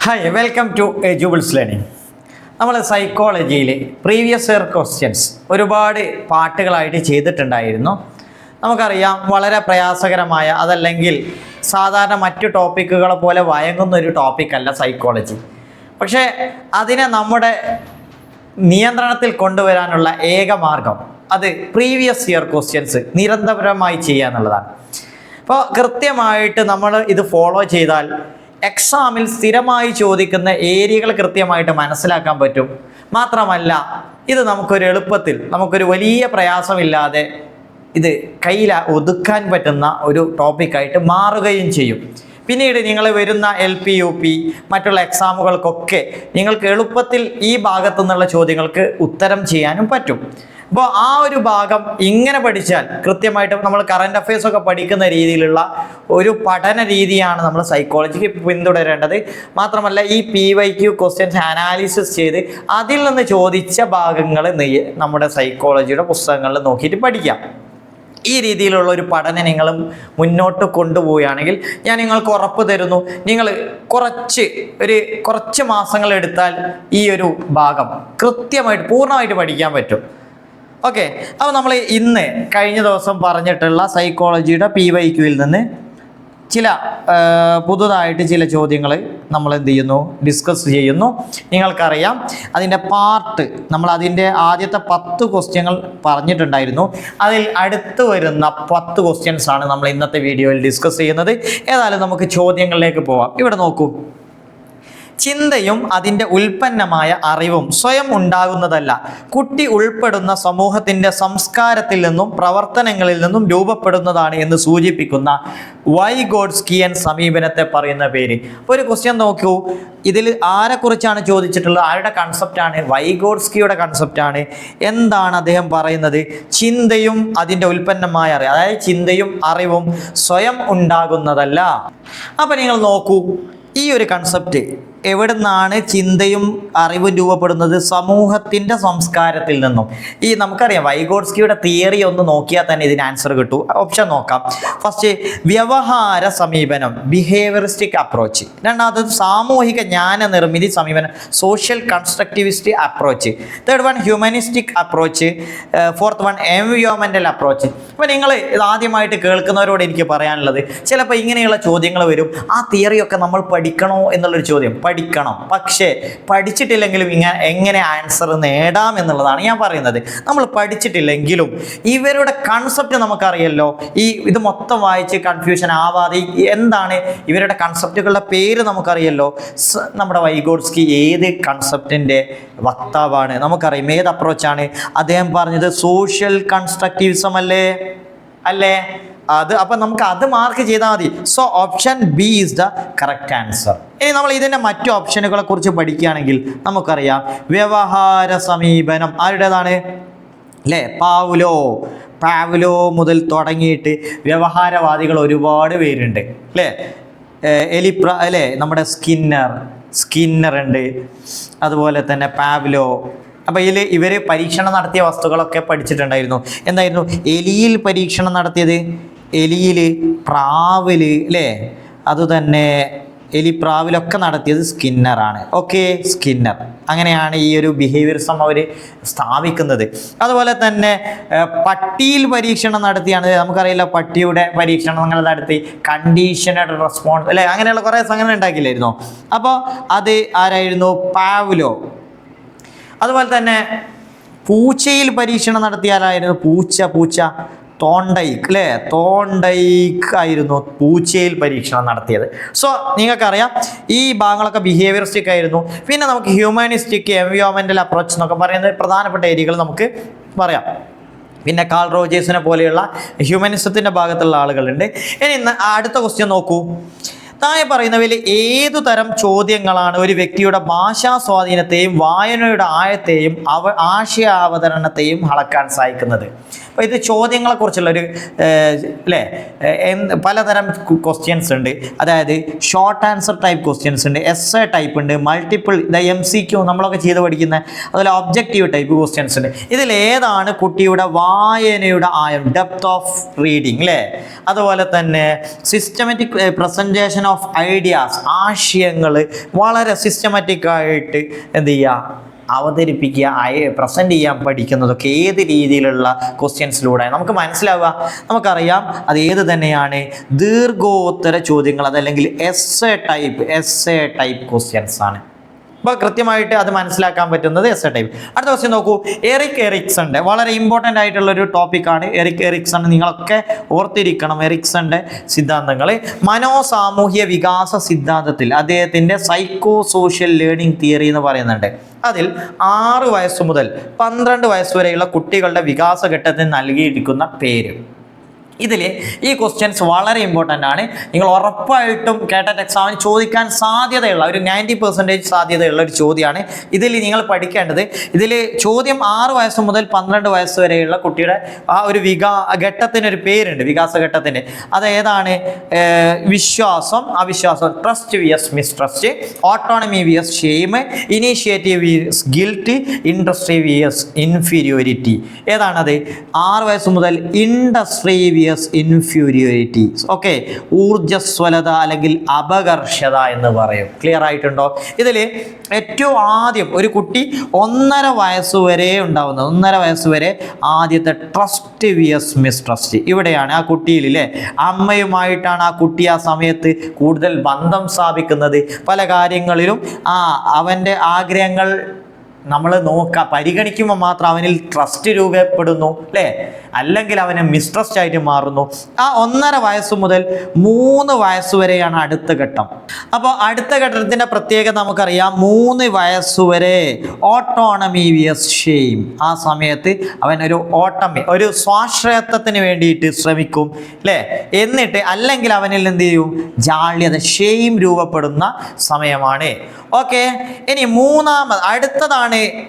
Hi welcome to Edubles learning. നമ്മൾ സൈക്കോളജിയിൽ previous year questions ഒരുപാട് പാട്ടുകളായിട്ട് ചെയ്തിട്ടുണ്ടായിരുന്നു. നമുക്കറിയാം വളരെ പ്രയാസകരമായ അതല്ലെങ്കിൽ സാധാരണ മറ്റു ടോപ്പിക്കുകളെ പോലെ വഴങ്ങുന്ന ഒരു ടോപ്പിക്കല്ല സൈക്കോളജി. പക്ഷേ അതിനെ നമ്മുടെ നിയന്ത്രണത്തിൽ കൊണ്ടുവരാനുള്ള ഏക മാർഗം അത് പ്രീവിയസ് ഇയർ ക്വസ്റ്റ്യൻസ് നിരന്തരമായി ചെയ്യുക എന്നുള്ളതാണ്. അപ്പോൾ കൃത്യമായിട്ട് നമ്മൾ ഇത് ഫോളോ ചെയ്താൽ എക്സാമിൽ സ്ഥിരമായി ചോദിക്കുന്ന ഏരിയകൾ കൃത്യമായിട്ട് മനസ്സിലാക്കാൻ പറ്റും. മാത്രമല്ല ഇത് നമുക്കൊരു എളുപ്പത്തിൽ നമുക്കൊരു വലിയ പ്രയാസമില്ലാതെ ഇത് കയ്യിൽ ഒതുക്കാൻ പറ്റുന്ന ഒരു ടോപ്പിക്കായിട്ട് മാറുകയും ചെയ്യും. പിന്നീട് നിങ്ങൾ വരുന്ന LP UP മറ്റുള്ള എക്സാമുകൾക്കൊക്കെ നിങ്ങൾക്ക് എളുപ്പത്തിൽ ഈ ഭാഗത്തു നിന്നുള്ള ചോദ്യങ്ങൾക്ക് ഉത്തരം ചെയ്യാനും പറ്റും. അപ്പോൾ ആ ഒരു ഭാഗം ഇങ്ങനെ പഠിച്ചാൽ കൃത്യമായിട്ട് നമ്മൾ കറണ്ട് അഫയേഴ്സ് ഒക്കെ പഠിക്കുന്ന രീതിയിലുള്ള ഒരു പഠന രീതിയാണ് നമ്മൾ സൈക്കോളജിക്ക് പിന്തുടരേണ്ടത്. മാത്രമല്ല ഈ PYQ ക്വസ്റ്റ്യൻസ് അനാലിസിസ് ചെയ്ത് അതിൽ നിന്ന് ചോദിച്ച ഭാഗങ്ങൾ നമ്മുടെ സൈക്കോളജിയുടെ പുസ്തകങ്ങളിൽ നോക്കിയിട്ട് പഠിക്കാം. ഈ രീതിയിലുള്ള ഒരു പഠനം നിങ്ങൾ മുന്നോട്ട് കൊണ്ടുപോവുകയാണെങ്കിൽ ഞാൻ നിങ്ങൾക്ക് ഉറപ്പ് തരുന്നു, നിങ്ങൾ കുറച്ച് മാസങ്ങൾ എടുത്താൽ ഈ ഒരു ഭാഗം കൃത്യമായിട്ട് പൂർണ്ണമായിട്ട് പഠിക്കാൻ പറ്റും. ഓക്കെ, അപ്പോൾ നമ്മൾ ഇന്ന് കഴിഞ്ഞ ദിവസം പറഞ്ഞിട്ടുള്ള സൈക്കോളജിയുടെ PYQയിൽ നിന്ന് ചില പുതുതായിട്ട് ചില ചോദ്യങ്ങൾ നമ്മൾ എന്ത് ചെയ്യുന്നു, ഡിസ്കസ് ചെയ്യുന്നു. നിങ്ങൾക്കറിയാം അതിൻ്റെ പാർട്ട് നമ്മൾ അതിൻ്റെ ആദ്യത്തെ 10 ക്വസ്റ്റ്യങ്ങൾ പറഞ്ഞിട്ടുണ്ടായിരുന്നു. അതിൽ അടുത്ത് വരുന്ന 10 ക്വസ്റ്റ്യൻസ് ആണ് നമ്മൾ ഇന്നത്തെ വീഡിയോയിൽ ഡിസ്കസ് ചെയ്യുന്നത്. ഏതായാലും നമുക്ക് ചോദ്യങ്ങളിലേക്ക് പോവാം. ഇവിടെ നോക്കൂ, ചിന്തയും അതിൻ്റെ ഉൽപ്പന്നമായ അറിവും സ്വയം ഉണ്ടാകുന്നതല്ല, കുട്ടി ഉൾപ്പെടുന്ന സമൂഹത്തിൻ്റെ സംസ്കാരത്തിൽ നിന്നും പ്രവർത്തനങ്ങളിൽ നിന്നും രൂപപ്പെടുന്നതാണ് എന്ന് സൂചിപ്പിക്കുന്ന വൈഗോട്സ്കിയൻ സമീപനത്തെ പറയുന്ന പേര്. അപ്പോൾ ഒരു ക്വസ്റ്റ്യൻ നോക്കൂ, ഇതിൽ ആരെക്കുറിച്ചാണ് ചോദിച്ചിട്ടുള്ളത്? ആരുടെ കൺസെപ്റ്റാണ്? വൈഗോട്സ്കിയുടെ കൺസെപ്റ്റാണ്. എന്താണ് അദ്ദേഹം പറയുന്നത്? ചിന്തയും അതിൻ്റെ ഉൽപ്പന്നമായ അറിവ്, അതായത് ചിന്തയും അറിവും സ്വയം ഉണ്ടാകുന്നതല്ല. അപ്പം നിങ്ങൾ നോക്കൂ, ഈ ഒരു കൺസെപ്റ്റ് എവിടെ നിന്നാണ് ചിന്തയും അറിവും രൂപപ്പെടുന്നത്? സമൂഹത്തിൻ്റെ സംസ്കാരത്തിൽ നിന്നും. ഈ നമുക്കറിയാം വൈഗോട്സ്കിയുടെ തിയറി ഒന്ന് നോക്കിയാൽ തന്നെ ഇതിന് ആൻസർ കിട്ടും. ഓപ്ഷൻ നോക്കാം. ഫസ്റ്റ് വ്യവഹാര സമീപനം, ബിഹേവിയറിസ്റ്റിക് അപ്രോച്ച്. രണ്ടാമത് സാമൂഹിക ജ്ഞാന നിർമ്മിതി സമീപനം, social constructivist approach. Third one humanistic approach. Fourth one എൻവയോൺമെൻ്റൽ അപ്രോച്ച്. അപ്പോൾ നിങ്ങൾ ആദ്യമായിട്ട് കേൾക്കുന്നവരോട് എനിക്ക് പറയാനുള്ളത്, ചിലപ്പോൾ ഇങ്ങനെയുള്ള ചോദ്യങ്ങൾ വരും. ആ തിയറിയൊക്കെ നമ്മൾ പഠിക്കണോ എന്നുള്ളൊരു ചോദ്യം. പഠിക്കണം, പക്ഷേ പഠിച്ചിട്ടില്ലെങ്കിലും എങ്ങനെ ആൻസർ നേടാം എന്നുള്ളതാണ് ഞാൻ പറയുന്നത്. നമ്മൾ പഠിച്ചിട്ടില്ലെങ്കിലും ഇവരുടെ കൺസെപ്റ്റ് നമുക്കറിയല്ലോ. ഇത് മൊത്തം വായിച്ച് കൺഫ്യൂഷൻ ആവാതെ എന്താണ് ഇവരുടെ കൺസെപ്റ്റുകളുടെ പേര് നമുക്കറിയല്ലോ. നമ്മുടെ വൈഗോട്സ്കി ഏത് കൺസെപ്റ്റിൻ്റെ വക്താവാണ് നമുക്കറിയാം. ഏത് അപ്രോച്ചാണ് അദ്ദേഹം പറഞ്ഞത്? സോഷ്യൽ കൺസ്ട്രക്റ്റിവിസം അല്ലേ? അപ്പം നമുക്ക് അത് മാർക്ക് ചെയ്താൽ മതി. So option B is the correct answer. ഇനി നമ്മൾ ഇതിൻ്റെ മറ്റു ഓപ്ഷനുകളെ കുറിച്ച് പഠിക്കുകയാണെങ്കിൽ നമുക്കറിയാം വ്യവഹാര സമീപനം ആരുടേതാണ്? അല്ലേ? പാവ്ലോ മുതൽ തുടങ്ങിയിട്ട് വ്യവഹാരവാദികൾ ഒരുപാട് പേരുണ്ട് അല്ലേ? അല്ലേ, നമ്മുടെ സ്കിന്നർ ഉണ്ട്, അതുപോലെ തന്നെ പാവ്ലോ. അപ്പോൾ ഇവർ പരീക്ഷണം നടത്തിയ വസ്തുക്കളൊക്കെ പഠിച്ചിട്ടുണ്ടായിരുന്നു. എന്തായിരുന്നു? എലിയിൽ പരീക്ഷണം നടത്തിയത്, എലിയിൽ, പ്രാവിൽ അല്ലേ, അതുതന്നെ പ്രാവിലൊക്കെ നടത്തിയത് സ്കിന്നറാണ്. Okay, Skinner. അങ്ങനെയാണ് ഈ ഒരു ബിഹേവിയറിസം അവർ സ്ഥാപിക്കുന്നത്. അതുപോലെ തന്നെ പട്ടിയിൽ പരീക്ഷണം നടത്തിയാണ്. നമുക്കറിയില്ല, പട്ടിയുടെ പരീക്ഷണങ്ങൾ നടത്തി കണ്ടീഷനഡ് റെസ്പോൺസ് അല്ലേ, അങ്ങനെയുള്ള കുറേ സംഗതി ഉണ്ടാക്കിയില്ലായിരുന്നോ? അപ്പോൾ അത് ആരായിരുന്നു? പാവ്ലോ. അതുപോലെ തന്നെ പൂച്ചയിൽ പരീക്ഷണം നടത്തിയാലായിരുന്നു പൂച്ച തോണ്ടൈക്ക് ആയിരുന്നു പൂച്ചയിൽ പരീക്ഷണം നടത്തിയത്. സോ നിങ്ങൾക്കറിയാം ഈ ഭാഗങ്ങളൊക്കെ ബിഹേവിയറിസ്റ്റിക് ആയിരുന്നു. പിന്നെ നമുക്ക് ഹ്യൂമനിസ്റ്റിക്, എൻവയോൺമെൻ്റൽ അപ്രോച്ച് എന്നൊക്കെ പറയുന്ന പ്രധാനപ്പെട്ട ഏരിയകൾ നമുക്ക് പറയാം. പിന്നെ കാൾ റോജേഴ്സിനെ പോലെയുള്ള ഹ്യൂമനിസത്തിൻ്റെ ഭാഗത്തുള്ള ആളുകളുണ്ട്. ഇനി അടുത്ത ക്വസ്റ്റ്യൻ നോക്കൂ, താഴെ പറയുന്നവയിൽ ഏതു തരം ചോദ്യങ്ങളാണ് ഒരു വ്യക്തിയുടെ ഭാഷാ സ്വാധീനത്തെയും വായനയുടെ ആഴത്തെയും ആശയാവതരണത്തെയും അളക്കാൻ സഹായിക്കുന്നത്? അപ്പോൾ ഇത് ചോദ്യങ്ങളെക്കുറിച്ചുള്ളൊരു അല്ലേ പലതരം ക്വസ്റ്റ്യൻസ് ഉണ്ട്. അതായത് ഷോർട്ട് ആൻസർ ടൈപ്പ് ക്വസ്റ്റ്യൻസ് ഉണ്ട്, എസ്സേ ടൈപ്പ് ഉണ്ട്, മൾട്ടിപ്പിൾ MCQ നമ്മളൊക്കെ ചെയ്ത് പഠിക്കുന്ന, അതുപോലെ ഒബ്ജക്റ്റീവ് ടൈപ്പ് ക്വസ്റ്റ്യൻസ് ഉണ്ട്. ഇതിലേതാണ് കുട്ടിയുടെ വായനയുടെ ആയം, ഡെപ്ത് ഓഫ് റീഡിങ് അല്ലേ, അതുപോലെ തന്നെ സിസ്റ്റമാറ്റിക് പ്രസൻറ്റേഷൻ ഓഫ് ഐഡിയാസ്, ആശയങ്ങൾ വളരെ സിസ്റ്റമാറ്റിക് ആയിട്ട് എന്ത് ചെയ്യുക, അവതരിപ്പിക്കുക, പ്രസൻറ്റ് ചെയ്യാൻ പഠിക്കുന്നതൊക്കെ ഏത് രീതിയിലുള്ള ക്വസ്റ്റ്യൻസിലൂടെ നമുക്ക് മനസ്സിലാവുക. നമുക്കറിയാം അത് ഏത് തന്നെയാണ്, ദീർഘോത്തര ചോദ്യങ്ങൾ, അതല്ലെങ്കിൽ എസ്സേ ടൈപ്പ് ക്വസ്റ്റ്യൻസ് ആണ്. അപ്പോൾ കൃത്യമായിട്ട് അത് മനസ്സിലാക്കാൻ പറ്റുന്നത് എസ്സേ ടൈപ്പ്. അടുത്ത ക്വസ്റ്റ്യൻ നോക്കൂ, എറിക് എറിക്സന്റെ വളരെ ഇമ്പോർട്ടൻ്റ് ആയിട്ടുള്ളൊരു ടോപ്പിക്കാണ് എറിക് എറിക്സൺ. നിങ്ങളൊക്കെ ഓർത്തിരിക്കണം എറിക്സന്റെ സിദ്ധാന്തങ്ങൾ. മനോസാമൂഹ്യ വികാസ സിദ്ധാന്തത്തിൽ അദ്ദേഹത്തിൻ്റെ സൈക്കോ സോഷ്യൽ ലേണിംഗ് തിയറി എന്ന് പറയുന്നുണ്ട്. അതിൽ 6 വയസ്സ് മുതൽ 12 വയസ്സ് വരെയുള്ള കുട്ടികളുടെ വികാസഘട്ടത്തിന് നൽകിയിരിക്കുന്ന പേര്. ഇതിൽ ഈ ക്വസ്റ്റ്യൻസ് വളരെ ഇമ്പോർട്ടൻ്റ് ആണ്. നിങ്ങൾ ഉറപ്പായിട്ടും കേട്ടറ്റ് എക്സാമിന് ചോദിക്കാൻ സാധ്യതയുള്ള ഒരു 90% സാധ്യതയുള്ള ഒരു ചോദ്യമാണ്. ഇതിൽ നിങ്ങൾ പഠിക്കേണ്ടത്, ഇതിൽ ചോദ്യം 6 വയസ്സ് മുതൽ 12 വയസ്സ് വരെയുള്ള കുട്ടിയുടെ ആ ഒരു ഘട്ടത്തിനൊരു പേരുണ്ട്, വികാസഘട്ടത്തിൻ്റെ. അത് ഏതാണ്? വിശ്വാസം, അവിശ്വാസം, trust versus mistrust, autonomy versus shame, initiative versus guilt, industry versus inferiority. ഏതാണത്? 6 വയസ്സ് മുതൽ ഇൻഡസ്ട്രി വിയസ് ഇൻഫീരിയോറിറ്റി. ഓക്കെ, ഊർജ്ജസ്വലത അല്ലെങ്കിൽ അപകർഷത എന്ന് പറയും. ക്ലിയർ ആയിട്ടുണ്ടോ? ഇതിൽ ഏറ്റവും ആദ്യം ഒരു കുട്ടി 1.5 വയസ്സ് വരെ ഉണ്ടാവുന്നത്, 1.5 വയസ്സ് വരെ ആദ്യത്തെ ട്രസ്റ്റ് വിയസ് മിസ്ട്രസ്റ്റ്. ഇവിടെയാണ് ആ കുട്ടിയിൽ അല്ലേ, അമ്മയുമായിട്ടാണ് ആ കുട്ടി ആ സമയത്ത് കൂടുതൽ ബന്ധം സ്ഥാപിക്കുന്നത്. പല കാര്യങ്ങളിലും അവൻ്റെ ആഗ്രഹങ്ങൾ നമ്മൾ പരിഗണിക്കുമ്പോൾ മാത്രം അവനിൽ ട്രസ്റ്റ് രൂപപ്പെടുന്നു അല്ലേ, അല്ലെങ്കിൽ അവനെ മിസ്ട്രസ്റ്റ് ആയിട്ട് മാറുന്നു. ആ 1.5 വയസ്സ് മുതൽ 3 വയസ്സ് വരെയാണ് അടുത്ത ഘട്ടം. അപ്പോൾ അടുത്ത ഘട്ടത്തിൻ്റെ പ്രത്യേകത നമുക്കറിയാം. 3 വയസ്സ് വരെ ഓട്ടോണമി വിയസ് ഷെയിം. ആ സമയത്ത് അവൻ ഒരു സ്വാശ്രയത്വത്തിന് വേണ്ടിയിട്ട് ശ്രമിക്കും അല്ലേ, എന്നിട്ട് അല്ലെങ്കിൽ അവനിൽ എന്ത് ചെയ്യും, ജാള്യത, ഷെയിം രൂപപ്പെടുന്ന സമയമാണ്. ഓക്കെ, ഇനി അടുത്തതാണ്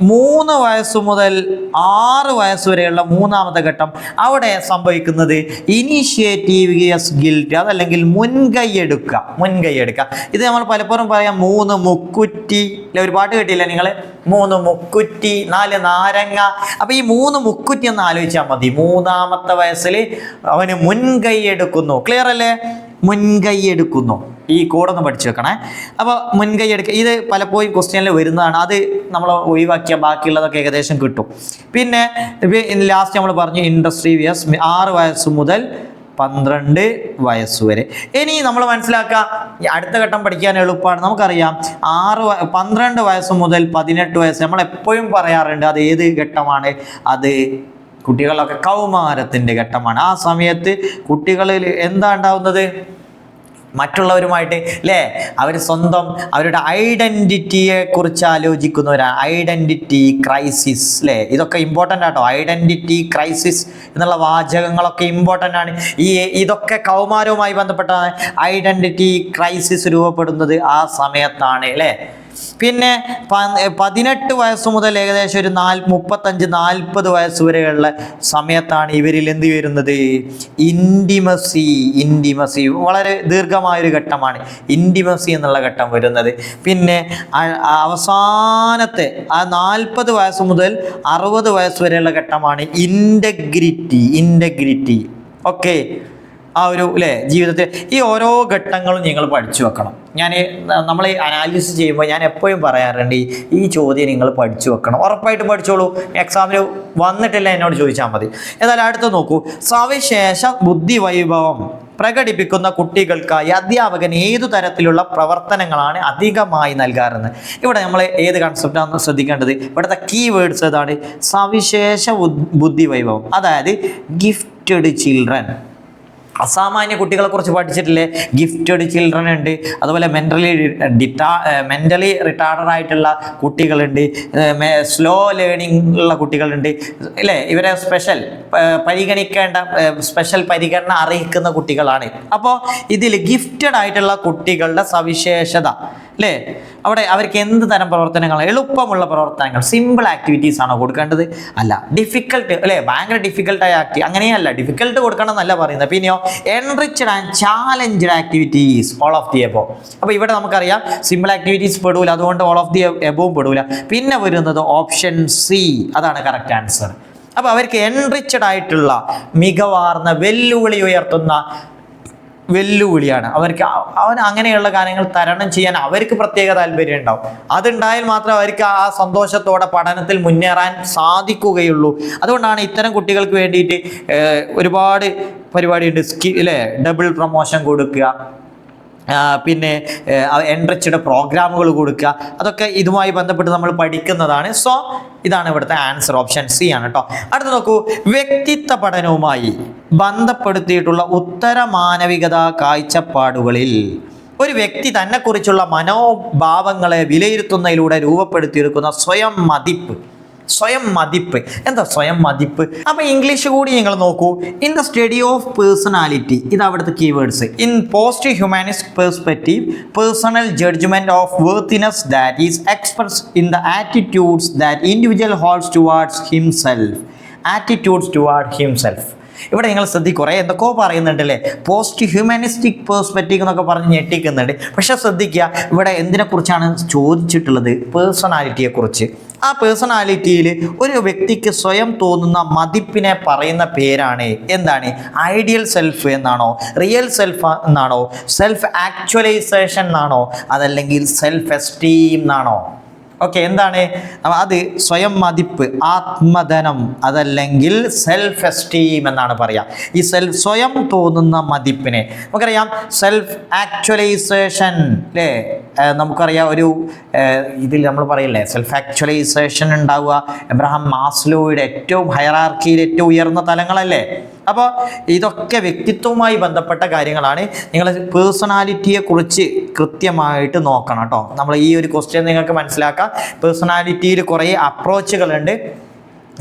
3 വയസ്സ് മുതൽ 6 വയസ്സ് വരെയുള്ള 3ാമത്തെ ഘട്ടം. അവിടെ സംഭവിക്കുന്നത് ഇനീഷ്യേറ്റീവ് ഗിൽറ്റ്, അതല്ലെങ്കിൽ മുൻകൈയെടുക്കുക. ഇത് നമ്മൾ പലപ്പോഴും പറയാം 3 മുക്കുറ്റി. ഒരു പാട്ട് കേട്ടില്ല നിങ്ങൾ? 3 മുക്കുറ്റി 4 നാരങ്ങ. അപ്പൊ ഈ 3 മുക്കുറ്റി ഒന്ന് ആലോചിച്ചാൽ മതി. 3ാമത്തെ വയസ്സിൽ അവന് മുൻകൈയെടുക്കുന്നു. ക്ലിയർ അല്ലേ? മുൻകൈയെടുക്കുന്നു. ഈ കോഡൊന്ന് പഠിച്ചു വെക്കണേ. അപ്പോൾ മുൻകൈയെടുക്കുക, ഇത് പലപ്പോഴും ക്വസ്റ്റ്യനിൽ വരുന്നതാണ്. അത് നമ്മൾ ഒഴിവാക്കിയാൽ ബാക്കിയുള്ളതൊക്കെ ഏകദേശം കിട്ടും. പിന്നെ ലാസ്റ്റ് നമ്മൾ പറഞ്ഞു ഇൻഡസ്ട്രി വിയസ് 6 വയസ്സ് മുതൽ 12 വയസ്സ് വരെ. ഇനി നമ്മൾ മനസ്സിലാക്കുക, അടുത്ത ഘട്ടം പഠിക്കാൻ എളുപ്പമാണ്. നമുക്കറിയാം 12 വയസ്സ് മുതൽ 18 വയസ്സ് നമ്മൾ എപ്പോഴും പറയാറുണ്ട്. അത് ഏത് ഘട്ടമാണ്? അത് കുട്ടികളൊക്കെ കൗമാരത്തിൻ്റെ ഘട്ടമാണ്. ആ സമയത്ത് കുട്ടികളിൽ എന്താ ഉണ്ടാവുന്നത്? മറ്റുള്ളവരുമായിട്ട് അല്ലേ, അവർ സ്വന്തം അവരുടെ ഐഡൻറ്റിറ്റിയെ കുറിച്ച് ആലോചിക്കുന്നവരാണ്. ഐഡൻറ്റിറ്റി ക്രൈസിസ് അല്ലേ, ഇതൊക്കെ ഇമ്പോർട്ടൻ്റ് ആട്ടോ. ഐഡൻറ്റിറ്റി ക്രൈസിസ് എന്നുള്ള വാചകങ്ങളൊക്കെ ഇമ്പോർട്ടൻ്റ് ആണ്. ഇതൊക്കെ കൗമാരവുമായി ബന്ധപ്പെട്ടാണ്. ഐഡൻറ്റിറ്റി ക്രൈസിസ് രൂപപ്പെടുന്നത് ആ സമയത്താണ് അല്ലേ. പിന്നെ 18 വയസ്സ് മുതൽ ഏകദേശം ഒരു 35-40 വയസ്സ് വരെയുള്ള സമയത്താണ് ഇവരിൽ എന്ത് വരുന്നത്? ഇൻറ്റിമസി വളരെ ദീർഘമായൊരു ഘട്ടമാണ് ഇൻറ്റിമസി എന്നുള്ള ഘട്ടം വരുന്നത്. പിന്നെ അവസാനത്തെ 40 വയസ്സ് മുതൽ 60 വയസ്സ് വരെയുള്ള ഘട്ടമാണ് ഇൻറ്റഗ്രിറ്റി. ഓക്കെ, ആ ഒരു അല്ലേ ജീവിതത്തിൽ ഈ ഓരോ ഘട്ടങ്ങളും നിങ്ങൾ പഠിച്ചു വെക്കണം. നമ്മൾ അനാലിസിസ് ചെയ്യുമ്പോൾ ഞാൻ എപ്പോഴും പറയാറുണ്ട്, ഈ ചോദ്യം നിങ്ങൾ പഠിച്ചു വെക്കണം. ഉറപ്പായിട്ടും പഠിച്ചോളൂ. എക്സാമിന് വന്നിട്ടില്ല എന്നോട് ചോദിച്ചാൽ മതി. ഏതായാലും അടുത്ത് നോക്കൂ, സവിശേഷ ബുദ്ധി വൈഭവം പ്രകടിപ്പിക്കുന്ന കുട്ടികൾക്കായി അധ്യാപകൻ ഏതു തരത്തിലുള്ള പ്രവർത്തനങ്ങളാണ് അധികമായി നൽകാറുള്ളത്? ഇവിടെ നമ്മൾ ഏത് കൺസെപ്റ്റാണ് ശ്രദ്ധിക്കേണ്ടത്? ഇവിടുത്തെ കീവേഡ്സ് ഏതാണ്? സവിശേഷ ബുദ്ധി വൈഭവം, അതായത് ഗിഫ്റ്റഡ് ചിൽഡ്രൻ. അസാമാന്യ കുട്ടികളെ കുറിച്ച് പഠിച്ചിട്ടില്ലേ? ഗിഫ്റ്റഡ് ചിൽഡ്രൻ ഉണ്ട്, അതുപോലെ മെൻ്റലി റിട്ടാർഡഡ് ആയിട്ടുള്ള കുട്ടികളുണ്ട്, സ്ലോ ലേണിംഗ് ഉള്ള കുട്ടികളുണ്ട് അല്ലേ. ഇവരെ സ്പെഷ്യൽ പരിഗണന അറിയിക്കുന്ന കുട്ടികളാണ്. അപ്പോൾ ഇതിൽ ഗിഫ്റ്റഡ് ആയിട്ടുള്ള കുട്ടികളുടെ സവിശേഷത അല്ലേ? അവിടെ അവർക്ക് എന്ത് തരം പ്രവർത്തനങ്ങൾ, എളുപ്പമുള്ള പ്രവർത്തനങ്ങൾ, സിമ്പിൾ ആക്ടിവിറ്റീസ് ആണോ കൊടുക്കേണ്ടത്? അല്ല. ഡിഫിക്കൽട്ട് അല്ലേ, ഭയങ്കര ഡിഫിക്കൽട്ടായ അങ്ങനെയല്ല, ഡിഫിക്കൽട്ട് കൊടുക്കണം എന്നല്ല പറയുന്നത്. പിന്നെയോ enriched and challenged activities, all of the above. അപ്പോൾ ഇവിടെ നമുക്കറിയാം സിമ്പിൾ ആക്ടിവിറ്റീസ് പെടൂല, അതുകൊണ്ട് ഓൾ ഓഫ് ദി എബോവ് പെടൂല. പിന്നെ വരുന്നത് ഓപ്ഷൻ സി, അതാണ് കറക്റ്റ് ആൻസർ. അപ്പോൾ അവർക്ക് എൻറിച്ച്ഡ് ആയിട്ടുള്ള മികവാർന്ന വെല്ലുവിളി ഉയർത്തുന്ന വെല്ലുവിളിയാണ് അവർക്ക്. അങ്ങനെയുള്ള കാര്യങ്ങൾ തരണം ചെയ്യാൻ അവർക്ക് പ്രത്യേക താല്പര്യം ഉണ്ടാവും. അതുണ്ടായാൽ മാത്രമേ അവർക്ക് ആ സന്തോഷത്തോടെ പഠനത്തിൽ മുന്നേറാൻ സാധിക്കുകയുള്ളൂ. അതുകൊണ്ടാണ് ഇത്തരം കുട്ടികൾക്ക് വേണ്ടിയിട്ട് ഒരുപാട് പരിപാടിയുണ്ട്. അല്ലേ, ഡബിൾ പ്രൊമോഷൻ കൊടുക്കുക, പിന്നെ എൻറിച്ച്ഡ് പ്രോഗ്രാമുകൾ കൊടുക്കുക, അതൊക്കെ ഇതുമായി ബന്ധപ്പെട്ട് നമ്മൾ പഠിക്കുന്നതാണ്. സോ ഇതാണ് ഇവിടുത്തെ ആൻസർ, ഓപ്ഷൻ സി ആണ് കേട്ടോ. അടുത്ത് നോക്കൂ, വ്യക്തിത്വ പഠനവുമായി ബന്ധപ്പെടുത്തിയിട്ടുള്ള ഉത്തരമാനവികത കാഴ്ചപ്പാടുകളിൽ ഒരു വ്യക്തി തന്നെക്കുറിച്ചുള്ള മനോഭാവങ്ങളെ വിലയിരുത്തുന്നതിലൂടെ രൂപപ്പെടുത്തിയെടുക്കുന്ന സ്വയം മതിപ്പ്. സ്വയം മതിപ്പ് എന്താ സ്വയം മതിപ്പ്? അപ്പൊ ഇംഗ്ലീഷ് കൂടി നിങ്ങൾ നോക്കൂ. In the study of personality, ഇത് അവിടുത്തെ keywords. In post humanist perspective, personal judgement of worthiness that is expressed in the attitudes that individual holds towards himself. Attitudes toward himself. ഇവിടെ നിങ്ങൾ കുറേ എന്തൊക്കെയോ പറയുന്നുണ്ടല്ലേ, പോസ്റ്റ് ഹ്യൂമാനിസ്റ്റിക് പേഴ്സ്പെക്റ്റീവ് എന്നൊക്കെ പറഞ്ഞ് ഞെട്ടിക്കുന്നുണ്ട്. പക്ഷെ ശ്രദ്ധിക്കുക, ഇവിടെ എന്തിനെക്കുറിച്ചാണ് ചോദിച്ചിട്ടുള്ളത്? പേഴ്സണാലിറ്റിയെക്കുറിച്ച്. ആ പേഴ്സണാലിറ്റിയിൽ ഒരു വ്യക്തിക്ക് സ്വയം തോന്നുന്ന മതിപ്പിനെ പറയുന്ന പേരാണ് എന്താണ്? ഐഡിയൽ സെൽഫ് എന്നാണോ, റിയൽ സെൽഫ് എന്നാണോ, സെൽഫ് ആക്ച്വലൈസേഷൻ എന്നാണോ, അതല്ലെങ്കിൽ സെൽഫ് എസ്റ്റീം എന്നാണോ? ഓക്കെ, എന്താണ് അത്? സ്വയം മതിപ്പ്, ആത്മധനം, അതല്ലെങ്കിൽ സെൽഫ് എസ്റ്റീം എന്നാണ് പറയാം. ഈ സ്വയം തോന്നുന്ന മതിപ്പിനെ നമുക്കറിയാം സെൽഫ് ആക്ച്വലൈസേഷൻ അല്ലേ? നമുക്കറിയാം ഒരു ഇതിൽ നമ്മൾ പറയില്ലേ സെൽഫ് ആക്ച്വലൈസേഷൻ ഉണ്ടാവുക എബ്രഹാം മാസ്ലോയുടെ ഏറ്റവും ഹയറാർക്കിയിൽ ഏറ്റവും ഉയർന്ന തലങ്ങളല്ലേ? അപ്പോൾ ഇതൊക്കെ വ്യക്തിത്വവുമായി ബന്ധപ്പെട്ട കാര്യങ്ങളാണ്. നിങ്ങൾ പേഴ്സണാലിറ്റിയെക്കുറിച്ച് കൃത്യമായിട്ട് നോക്കണം കേട്ടോ. നമ്മൾ ഈ ഒരു ക്വസ്റ്റ്യൻ നിങ്ങൾക്ക് മനസ്സിലാക്കാം. പേഴ്സണാലിറ്റിയിൽ കുറേ അപ്രോച്ചുകളുണ്ട്.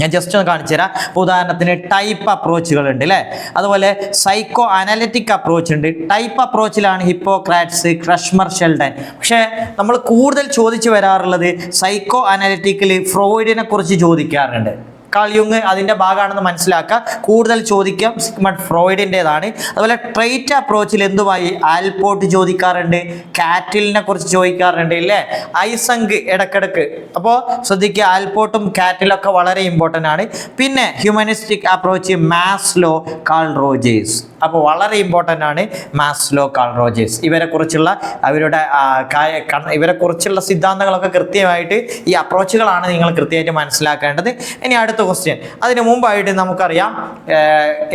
ഞാൻ ജസ്റ്റ് ഒന്ന് കാണിച്ചു തരാം. ഉദാഹരണത്തിന് ടൈപ്പ് അപ്രോച്ചുകളുണ്ട് അല്ലേ, അതുപോലെ സൈക്കോ അനലിറ്റിക് അപ്രോച്ച് ഉണ്ട്. ടൈപ്പ് അപ്രോച്ചിലാണ് ഹിപ്പോക്രാറ്റ്സ്, ക്രഷ്മർ, ഷെൽഡൻ. പക്ഷേ നമ്മൾ കൂടുതൽ ചോദിച്ചു വരാറുള്ളത് സൈക്കോ അനലിറ്റിക്കിൽ ഫ്രോയിഡിനെ കുറിച്ച് ചോദിക്കാറുണ്ട്. കാൾ യുങ് അതിൻ്റെ ഭാഗമാണെന്ന് മനസ്സിലാക്കുക. കൂടുതൽ ചോദിക്കാം സിഗ്മണ്ട് ഫ്രോയിഡിൻ്റെതാണ്. അതുപോലെ ട്രേറ്റ് അപ്രോച്ചിൽ എന്തുമായി ആൽപോർട്ട് ചോദിക്കാറുണ്ട്, കാറ്റിലിനെ കുറിച്ച് ചോദിക്കാറുണ്ട് ഇല്ലേ, ഐസങ്ക് ഇടക്കിടക്ക്. അപ്പോൾ ശ്രദ്ധിക്കുക, ആൽപോർട്ടും കാറ്റിലൊക്കെ വളരെ ഇമ്പോർട്ടൻ്റ് ആണ്. പിന്നെ humanistic approach Maslow, call Rogers. അപ്പോൾ വളരെ ഇമ്പോർട്ടൻ്റ് ആണ് മാസ്ലോ, കാൾ റോജേഴ്സ്. ഇവരെക്കുറിച്ചുള്ള ഇവരെക്കുറിച്ചുള്ള സിദ്ധാന്തങ്ങളൊക്കെ കൃത്യമായിട്ട് ഈ അപ്രോച്ചുകളാണ് നിങ്ങൾ കൃത്യമായിട്ട് മനസ്സിലാക്കേണ്ടത്. ഇനി അടുത്ത ക്വസ്റ്റ്യൻ. അതിന് മുമ്പായിട്ട് നമുക്കറിയാം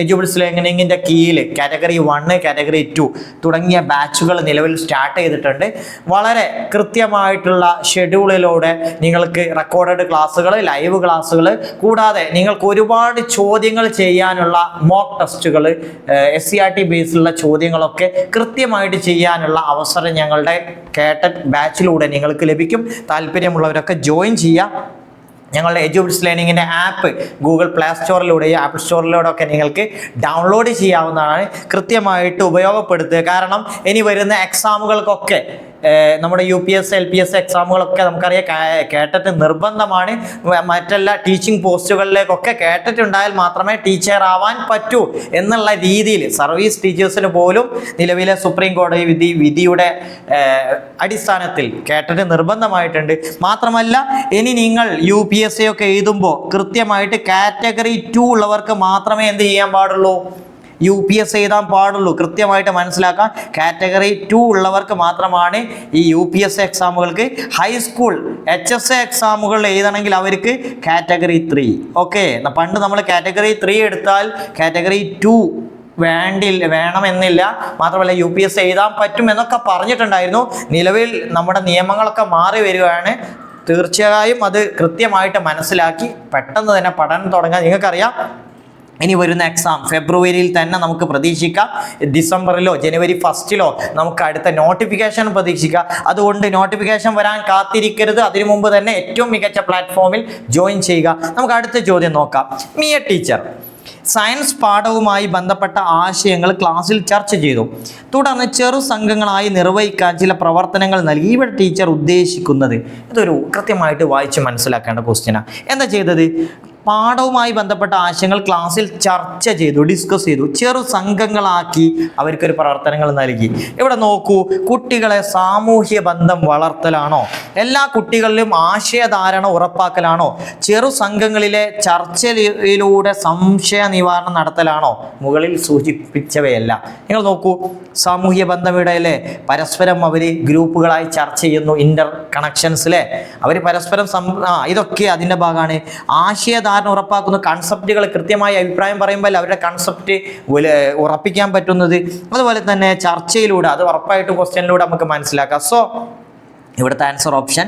എഡ്യൂബിൾസ് ലേണിംഗിൻ്റെ കീഴിൽ കാറ്റഗറി 1, കാറ്റഗറി 2 തുടങ്ങിയ ബാച്ചുകൾ നിലവിൽ സ്റ്റാർട്ട് ചെയ്തിട്ടുണ്ട്. വളരെ കൃത്യമായിട്ടുള്ള ഷെഡ്യൂളിലൂടെ നിങ്ങൾക്ക് റെക്കോർഡഡ് ക്ലാസ്സുകൾ, ലൈവ് ക്ലാസ്സുകൾ, കൂടാതെ നിങ്ങൾക്ക് ഒരുപാട് ചോദ്യങ്ങൾ ചെയ്യാനുള്ള മോക്ക് ടെസ്റ്റുകൾ, SCRT ബേസിലുള്ള ചോദ്യങ്ങളൊക്കെ കൃത്യമായിട്ട് ചെയ്യാനുള്ള അവസരം ഞങ്ങളുടെ കേട്ടറ്റ് ബാച്ചിലൂടെ നിങ്ങൾക്ക് ലഭിക്കും. താല്പര്യമുള്ളവരൊക്കെ ജോയിൻ ചെയ്യാം. ഞങ്ങളുടെ എഡ്യൂബിൾസ് ലേണിങ്ങിൻ്റെ ആപ്പ് ഗൂഗിൾ പ്ലേ സ്റ്റോറിലൂടെയും ആപ്പിൾ സ്റ്റോറിലൂടെ ഒക്കെ നിങ്ങൾക്ക് ഡൗൺലോഡ് ചെയ്യാവുന്നതാണ്. കൃത്യമായിട്ട് ഉപയോഗപ്പെടുത്തുക. കാരണം ഇനി വരുന്ന എക്സാമുകൾക്കൊക്കെ നമ്മുടെ UPSC LPSC എക്സാമുകളൊക്കെ നമുക്കറിയാം കേട്ടറ്റ് നിർബന്ധമാണ്. മറ്റെല്ലാ ടീച്ചിങ് പോസ്റ്റുകളിലേക്കൊക്കെ കേട്ടറ്റ് ഉണ്ടായാൽ മാത്രമേ ടീച്ചർ ആവാൻ പറ്റൂ എന്നുള്ള രീതിയിൽ സർവീസ് ടീച്ചേഴ്സിന് പോലും നിലവിലെ സുപ്രീം കോടതി വിധിയുടെ അടിസ്ഥാനത്തിൽ കേട്ടറ്റ് നിർബന്ധമായിട്ടുണ്ട്. മാത്രമല്ല ഇനി നിങ്ങൾ UPSC ഒക്കെ എഴുതുമ്പോൾ കൃത്യമായിട്ട് കാറ്റഗറി 2 ഉള്ളവർക്ക് മാത്രമേ എന്ത് ചെയ്യാൻ പാടുള്ളൂ, UPSC എഴുതാൻ പാടുള്ളൂ. കൃത്യമായിട്ട് മനസ്സിലാക്കാം. കാറ്റഗറി 2 ഉള്ളവർക്ക് മാത്രമാണ് ഈ UPSC എക്സാമുകൾക്ക്. ഹൈസ്കൂൾ HSA എക്സാമുകൾ എഴുതണമെങ്കിൽ അവർക്ക് കാറ്റഗറി 3. ഓക്കെ, പണ്ട് നമ്മൾ കാറ്റഗറി 3 എടുത്താൽ കാറ്റഗറി 2 വേണമെന്നില്ല. മാത്രമല്ല UPSC എഴുതാൻ പറ്റും എന്നൊക്കെ പറഞ്ഞിട്ടുണ്ടായിരുന്നു. നിലവിൽ നമ്മുടെ നിയമങ്ങളൊക്കെ മാറി വരികയാണ്. തീർച്ചയായും അത് കൃത്യമായിട്ട് മനസ്സിലാക്കി പെട്ടെന്ന് തന്നെ പഠനം തുടങ്ങാൻ. നിങ്ങൾക്കറിയാം ഇനി വരുന്ന എക്സാം ഫെബ്രുവരിയിൽ തന്നെ നമുക്ക് പ്രതീക്ഷിക്കാം. ഡിസംബറിലോ ജനുവരി 1 നമുക്ക് അടുത്ത നോട്ടിഫിക്കേഷൻ പ്രതീക്ഷിക്കാം. അതുകൊണ്ട് നോട്ടിഫിക്കേഷൻ വരാൻ കാത്തിരിക്കരുത്. അതിനു മുമ്പ് തന്നെ ഏറ്റവും മികച്ച പ്ലാറ്റ്ഫോമിൽ ജോയിൻ ചെയ്യുക. നമുക്ക് അടുത്ത ചോദ്യം നോക്കാം. മിയ ടീച്ചർ സയൻസ് പാഠവുമായി ബന്ധപ്പെട്ട ആശയങ്ങൾ ക്ലാസ്സിൽ ചർച്ച ചെയ്തു. തുടർന്ന് ചെറു സംഘങ്ങളായി നിർവഹിക്കാൻ ചില പ്രവർത്തനങ്ങൾ നൽകി. ഇവിടെ ടീച്ചർ ഉദ്ദേശിക്കുന്നത് ഇതൊരു കൃത്യമായിട്ട് വായിച്ച് മനസ്സിലാക്കേണ്ട ക്വസ്റ്റ്യനാണ്. എന്താ ചെയ്തത്? പാഠവുമായി ബന്ധപ്പെട്ട ആശയങ്ങൾ ക്ലാസ്സിൽ ചർച്ച ചെയ്തു, ഡിസ്കസ് ചെയ്തു, ചെറു സംഘങ്ങളാക്കി അവർക്കൊരു പ്രവർത്തനങ്ങൾ നൽകി. ഇവിടെ നോക്കൂ, കുട്ടികളെ സാമൂഹ്യ ബന്ധം വളർത്തലാണോ, എല്ലാ കുട്ടികളിലും ആശയധാരണ ഉറപ്പാക്കലാണോ, ചെറു സംഘങ്ങളിലെ ചർച്ചയിലൂടെ സംശയ നിവാരണം നടത്തലാണോ? മുകളിൽ സൂചിപ്പിച്ചവയല്ല. നിങ്ങൾ നോക്കൂ, സാമൂഹ്യ ബന്ധം ഇവിടെ അല്ലേ, പരസ്പരം അവർ ഗ്രൂപ്പുകളായി ചർച്ച ചെയ്യുന്നു, ഇന്റർ കണക്ഷൻസിലെ അവർ പരസ്പരം ഇതൊക്കെ അതിൻ്റെ ഭാഗമാണ്. ആശയധാരണ ഉറപ്പാക്കുന്ന കൺസെപ്റ്റുകൾ കൃത്യമായി അഭിപ്രായം പറയുമ്പോൾ അവരുടെ കൺസെപ്റ്റ് ഉറപ്പിക്കാൻ പറ്റുന്നത്, അതുപോലെ തന്നെ ചർച്ചയിലൂടെ അത് ഉറപ്പായിട്ട് ക്വസ്റ്റ്യനിലൂടെ നമുക്ക് മനസ്സിലാക്കാം. സോ ഇവിടുത്തെ ആൻസർ ഓപ്ഷൻ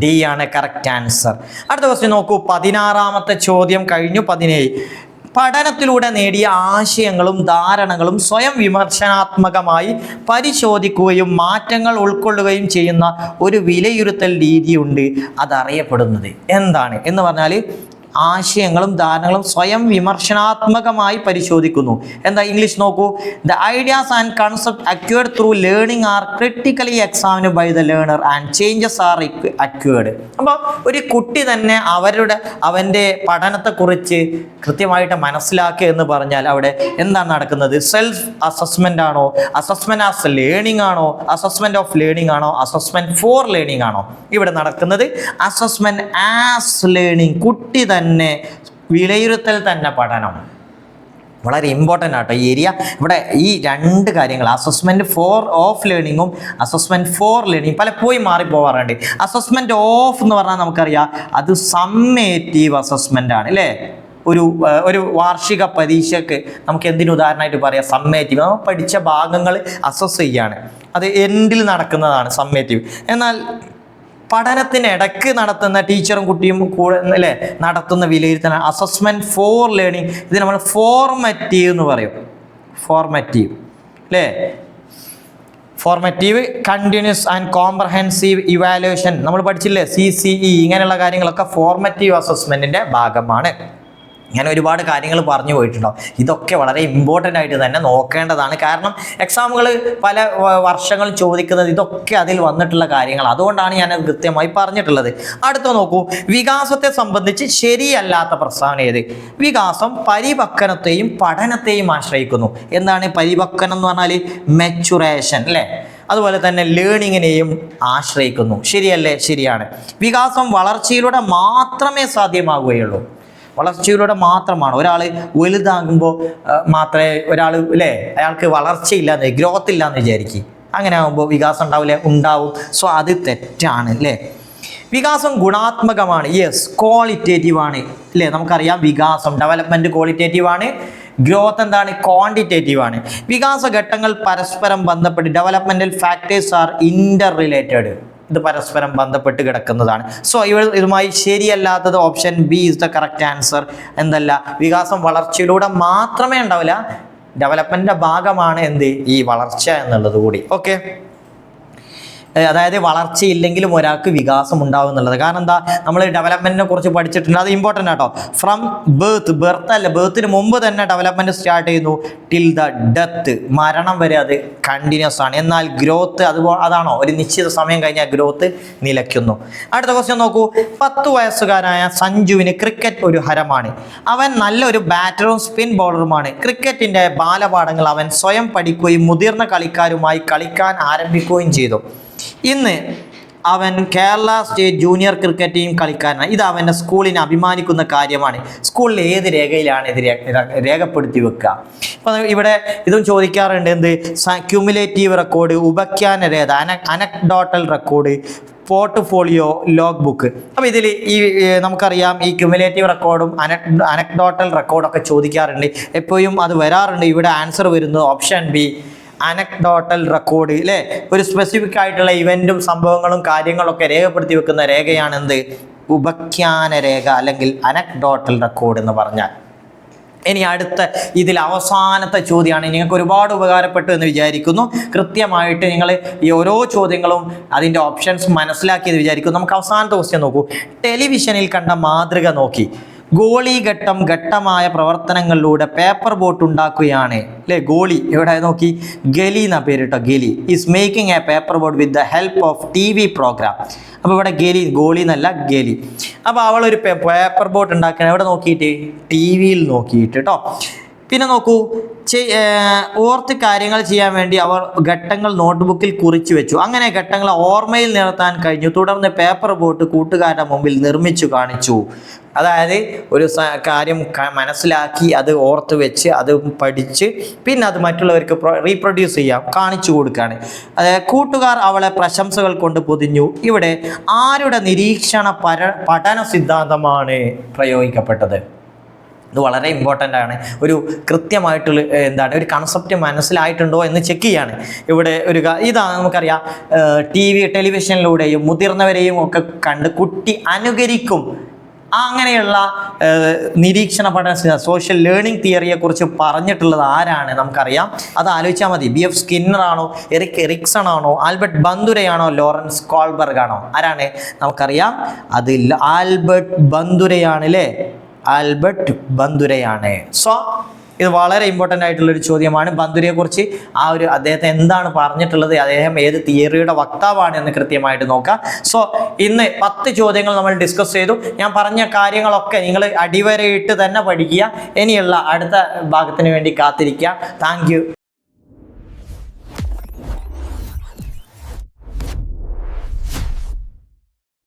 ഡി ആണ് കറക്റ്റ് ആൻസർ. അടുത്ത ക്വസ്റ്റ്യൻ നോക്കൂ, 16ാമത്തെ ചോദ്യം കഴിഞ്ഞു. 17 പഠനത്തിലൂടെ നേടിയ ആശയങ്ങളും ധാരണകളും സ്വയം വിമർശനാത്മകമായി പരിശോധിക്കുകയും മാറ്റങ്ങൾ ഉൾക്കൊള്ളുകയും ചെയ്യുന്ന ഒരു വിലയിരുത്തൽ രീതിയുണ്ട്. അതറിയപ്പെടുന്നത് എന്താണ് എന്ന് പറഞ്ഞാൽ ആശയങ്ങളും ധാരണകളും സ്വയം വിമർശനാത്മകമായി പരിശോധിക്കുന്നു. എന്താ? ഇംഗ്ലീഷ് നോക്കൂ. The ideas and concept acquired through learning are critically examined by the learner and changes are acquired. അപ്പോൾ ഒരു കുട്ടി തന്നെ അവൻ്റെ പഠനത്തെക്കുറിച്ച് കൃത്യമായിട്ട് മനസ്സിലാക്കുക എന്ന് പറഞ്ഞാൽ അവിടെ എന്താണ് നടക്കുന്നത്? സെൽഫ് അസസ്മെൻ്റ് ആണോ, അസസ്മെൻ്റ് ആസ് ലേണിംഗ് ആണോ, അസസ്മെൻ്റ് ഓഫ് ലേണിംഗ് ആണോ, അസസ്മെൻ്റ് ഫോർ ലേണിംഗ് ആണോ? ഇവിടെ നടക്കുന്നത് അസസ്മെൻ്റ് ആസ് ലേണിംഗ്. കുട്ടി തന്നെ വിലയിരുത്തൽ തന്നെ പഠനം. വളരെ ഇമ്പോർട്ടൻ്റ് ആട്ടോ ഈ ഏരിയ. ഇവിടെ ഈ രണ്ട് കാര്യങ്ങൾ, അസസ്മെൻറ്റ് ഫോർ ഓഫ് ലേണിങ്ങും അസസ്മെൻറ്റ് ഫോർ ലേണിംഗ് പലപ്പോഴും മാറിപ്പോവാറുണ്ട്. അസസ്മെൻറ്റ് ഓഫ് എന്ന് പറഞ്ഞാൽ നമുക്കറിയാം അത് സമ്മേറ്റീവ് അസസ്മെൻ്റ് ആണ് അല്ലേ. ഒരു വാർഷിക പരീക്ഷയ്ക്ക് നമുക്ക് എന്തിനു ഉദാഹരണമായിട്ട് പറയാം? സമ്മേറ്റീവ്. നമ്മൾ പഠിച്ച ഭാഗങ്ങൾ അസസ് ചെയ്യാണ്, അത് എൻഡിൽ നടക്കുന്നതാണ് സമ്മേറ്റീവ്. എന്നാൽ പഠനത്തിനിടക്ക് നടത്തുന്ന ടീച്ചറും കുട്ടിയും കൂടെ അല്ലേ നടത്തുന്ന വിലയിരുത്തൽ അസസ്മെൻറ്റ് ഫോർ ലേണിംഗ്. ഇത് നമ്മൾ ഫോർമാറ്റീവ് എന്ന് പറയും. ഫോർമാറ്റീവ് അല്ലേ, formative continuous and comprehensive evaluation നമ്മൾ പഠിച്ചില്ലേ, CCE. ഇങ്ങനെയുള്ള കാര്യങ്ങളൊക്കെ ഫോർമാറ്റീവ് അസസ്മെൻറ്റിൻ്റെ ഭാഗമാണ്. ഇങ്ങനെ ഒരുപാട് കാര്യങ്ങൾ പറഞ്ഞു പോയിട്ടുണ്ടാവും. ഇതൊക്കെ വളരെ ഇമ്പോർട്ടൻ്റ് ആയിട്ട് തന്നെ നോക്കേണ്ടതാണ്. കാരണം എക്സാമുകൾ പല വർഷങ്ങൾ ചോദിക്കുന്നത് ഇതൊക്കെ അതിൽ വന്നിട്ടുള്ള കാര്യങ്ങൾ. അതുകൊണ്ടാണ് ഞാനത് കൃത്യമായി പറഞ്ഞിട്ടുള്ളത്. അടുത്ത നോക്കൂ, വികാസത്തെ സംബന്ധിച്ച് ശരിയല്ലാത്ത പ്രസ്താവന ഏത്? വികാസം പരിപക്വനത്തെയും പഠനത്തെയും ആശ്രയിക്കുന്നു. എന്താണ് പരിപക്വനം എന്ന് പറഞ്ഞാൽ? മെച്ചുറേഷൻ അല്ലേ. അതുപോലെ തന്നെ ലേണിങ്ങിനെയും ആശ്രയിക്കുന്നു. ശരിയല്ലേ? ശരിയാണ്. വികാസം വളർച്ചയിലൂടെ മാത്രമേ സാധ്യമാകുകയുള്ളൂ. വളർച്ചയിലൂടെ മാത്രമാണ്. ഒരാൾ വലുതാകുമ്പോൾ മാത്രമേ ഒരാൾ അല്ലേ അയാൾക്ക് വളർച്ചയില്ലാന്ന്, ഗ്രോത്ത് ഇല്ലാന്ന് വിചാരിക്കും. അങ്ങനെ ആകുമ്പോൾ വികാസം ഉണ്ടാവില്ല? ഉണ്ടാവും. സോ അത് തെറ്റാണ് അല്ലേ. വികാസം ഗുണാത്മകമാണ്. യെസ്, ക്വാളിറ്റേറ്റീവ് ആണ് അല്ലേ. നമുക്കറിയാം വികാസം ഡെവലപ്മെൻറ്റ് ക്വാളിറ്റേറ്റീവ് ആണ്, ഗ്രോത്ത് എന്താണ്? ക്വാണ്ടിറ്റേറ്റീവ് ആണ്. വികാസ ഘട്ടങ്ങൾ പരസ്പരം ബന്ധപ്പെട്ട് developmental factors are inter related. ഇത് പരസ്പരം ബന്ധപ്പെട്ട് കിടക്കുന്നതാണ്. സോ ഇതുമായി ശരിയല്ലാത്തത് option B is the correct answer. എന്തല്ല, വികാസം വളർച്ചയിലൂടെ മാത്രമേ ഉണ്ടാവില്ല, ഡെവലപ്മെൻറ്റിൻ്റെ ഭാഗമാണ് എന്ത് ഈ വളർച്ച എന്നുള്ളത് കൂടി. ഓക്കെ, അതായത് വളർച്ചയില്ലെങ്കിലും ഒരാൾക്ക് വികാസം ഉണ്ടാവും എന്നുള്ളത്. കാരണം എന്താ, നമ്മൾ ഡെവലപ്മെൻറ്റിനെ കുറിച്ച് പഠിച്ചിട്ടുണ്ട്, അത് ഇമ്പോർട്ടൻ്റ് ആട്ടോ. ഫ്രം ബർത്ത് അല്ല, ബർത്തിന് മുമ്പ് തന്നെ ഡെവലപ്മെൻറ്റ് സ്റ്റാർട്ട് ചെയ്യുന്നു ടിൽ ദ ഡെത്ത്, മരണം വരെ അത് കണ്ടിന്യൂസ് ആണ്. എന്നാൽ ഗ്രോത്ത് അതാണോ? ഒരു നിശ്ചിത സമയം കഴിഞ്ഞാൽ ഗ്രോത്ത് നിലയ്ക്കുന്നു. അടുത്ത ക്വസ്റ്റ്യൻ നോക്കൂ, 10 വയസ്സുകാരായ സഞ്ജുവിന് ക്രിക്കറ്റ് ഒരു ഹരമാണ്. അവൻ നല്ലൊരു ബാറ്ററും സ്പിൻ ബോളറുമാണ്. ക്രിക്കറ്റിൻ്റെ ബാലപാഠങ്ങൾ അവൻ സ്വയം പഠിക്കുകയും മുതിർന്ന കളിക്കാരുമായി കളിക്കാൻ ആരംഭിക്കുകയും ചെയ്തു. ഇന്ന് അവൻ Kerala state junior cricket team കളിക്കാരനാണ്. ഇത് അവൻ്റെ സ്കൂളിനെ അഭിമാനിക്കുന്ന കാര്യമാണ്. സ്കൂളിൽ ഏത് രേഖയിലാണ് ഇത് രേഖപ്പെടുത്തി വെക്കുക? അപ്പോൾ ഇവിടെ ഇതും ചോദിക്കാറുണ്ട്. എന്ത്? ക്യുമുലേറ്റീവ് റെക്കോർഡ്, ഉപഖ്യാന രേഖ, anecdotal record, portfolio, log book. അപ്പോൾ ഇതിൽ ഈ നമുക്കറിയാം ഈ ക്യുമുലേറ്റീവ് റെക്കോർഡും അനക്ഡോട്ടൽ റെക്കോർഡൊക്കെ ചോദിക്കാറുണ്ട്. എപ്പോഴും അത് വരാറുണ്ട്. ഇവിടെ ആൻസർ വരുന്നത് ഓപ്ഷൻ ബി, അനക്ഡോട്ടൽ റെക്കോർഡ് അല്ലേ. ഒരു സ്പെസിഫിക് ആയിട്ടുള്ള ഇവൻറ്റും സംഭവങ്ങളും കാര്യങ്ങളൊക്കെ രേഖപ്പെടുത്തി വെക്കുന്ന രേഖയാണ് എന്ത്? ഉപഖ്യാന രേഖ അല്ലെങ്കിൽ അനക്ഡോട്ടൽ റെക്കോർഡ് എന്ന് പറഞ്ഞാൽ. ഇനി അടുത്ത ഇതിൽ അവസാനത്തെ ചോദ്യമാണ്. നിങ്ങൾക്ക് ഒരുപാട് ഉപകാരപ്പെട്ടു എന്ന് വിചാരിക്കുന്നു. കൃത്യമായിട്ട് നിങ്ങൾ ഈ ഓരോ ചോദ്യങ്ങളും അതിൻ്റെ ഓപ്ഷൻസ് മനസ്സിലാക്കിയെന്ന് വിചാരിക്കുന്നു. നമുക്ക് അവസാനത്തെ ക്വസ്റ്റ്യൻ നോക്കൂ. ടെലിവിഷനിൽ കണ്ട മാതൃക നോക്കി ഗോളി ഘട്ടമായ പ്രവർത്തനങ്ങളിലൂടെ പേപ്പർ ബോട്ട് ഉണ്ടാക്കുകയാണ് അല്ലേ. ഗോളി ഇവിടെ നോക്കി, ഗലി എന്നാ പേര് കേട്ടോ. Gali is making a paper boat with the help of TV programme. അപ്പോൾ ഇവിടെ ഗോളി എന്നല്ല ഗലി. അപ്പോൾ അവളൊരു പേപ്പർ ബോട്ട് ഉണ്ടാക്കാൻ എവിടെ നോക്കിയിട്ട്, TV നോക്കിയിട്ട് കേട്ടോ. പിന്നെ നോക്കൂ, ഓർത്ത് കാര്യങ്ങൾ ചെയ്യാൻ വേണ്ടി അവർ ഘട്ടങ്ങൾ നോട്ട്ബുക്കിൽ കുറിച്ചു വെച്ചു. അങ്ങനെ ഘട്ടങ്ങൾ ഓർമ്മയിൽ നിർത്താൻ കഴിഞ്ഞു. തുടർന്ന് പേപ്പർ ബോട്ട് കൂട്ടുകാരുടെ മുമ്പിൽ നിർമ്മിച്ചു കാണിച്ചു. അതായത് ഒരു കാര്യം മനസ്സിലാക്കി അത് ഓർത്ത് വെച്ച് അത് പഠിച്ച് പിന്നെ അത് മറ്റുള്ളവർക്ക് റീപ്രൊഡ്യൂസ് ചെയ്യാം, കാണിച്ചു കൊടുക്കുകയാണ്. അതായത് കൂട്ടുകാർ അവളെ പ്രശംസകൾ കൊണ്ട് പൊതിഞ്ഞു. ഇവിടെ ആരുടെ നിരീക്ഷണ പഠന സിദ്ധാന്തമാണ് പ്രയോഗിക്കപ്പെട്ടത്? ഇത് വളരെ ഇമ്പോർട്ടൻ്റ് ആണ്. ഒരു കൃത്യമായിട്ടുള്ള ഒരു കൺസെപ്റ്റ് മനസ്സിലായിട്ടുണ്ടോ എന്ന് ചെക്ക് ചെയ്യാണ്. ഇവിടെ ഇതാണ് നമുക്കറിയാം, ടെലിവിഷനിലൂടെയും മുതിർന്നവരെയും ഒക്കെ കണ്ട് കുട്ടി അനുകരിക്കും. അങ്ങനെയുള്ള നിരീക്ഷണ പഠന സോഷ്യൽ ലേണിംഗ് തിയറിയെ കുറിച്ച് പറഞ്ഞിട്ടുള്ളത് ആരാണ് നമുക്കറിയാം. അത് ആലോചിച്ചാൽ മതി. BF സ്കിന്നർ ആണോ, എറിക്സൺ ആണോ, ആൽബർട്ട് ബന്ദുരയാണോ, ലോറൻസ് കോൾബർഗ് ആണോ? ആരാണ് നമുക്കറിയാം, അത് ആൽബർട്ട് ബന്ദുരയാണ് അല്ലേ. ആൽബർട്ട് ബന്ദുരയാണ്. സോ ഇത് വളരെ ഇമ്പോർട്ടൻ്റ് ആയിട്ടുള്ളൊരു ചോദ്യമാണ്. ബന്ദുരയെ കുറിച്ച് അദ്ദേഹത്തെ എന്താണ് പറഞ്ഞിട്ടുള്ളത്, അദ്ദേഹം ഏത് തിയറിയുടെ വക്താവാണ് എന്ന് കൃത്യമായിട്ട് നോക്കാം. സോ ഇന്ന് 10 ചോദ്യങ്ങൾ നമ്മൾ ഡിസ്കസ് ചെയ്തു. ഞാൻ പറഞ്ഞ കാര്യങ്ങളൊക്കെ നിങ്ങൾ അടിവരയിട്ട് തന്നെ പഠിക്കുക. ഇനിയുള്ള അടുത്ത ഭാഗത്തിന് വേണ്ടി കാത്തിരിക്കുക. Thank you.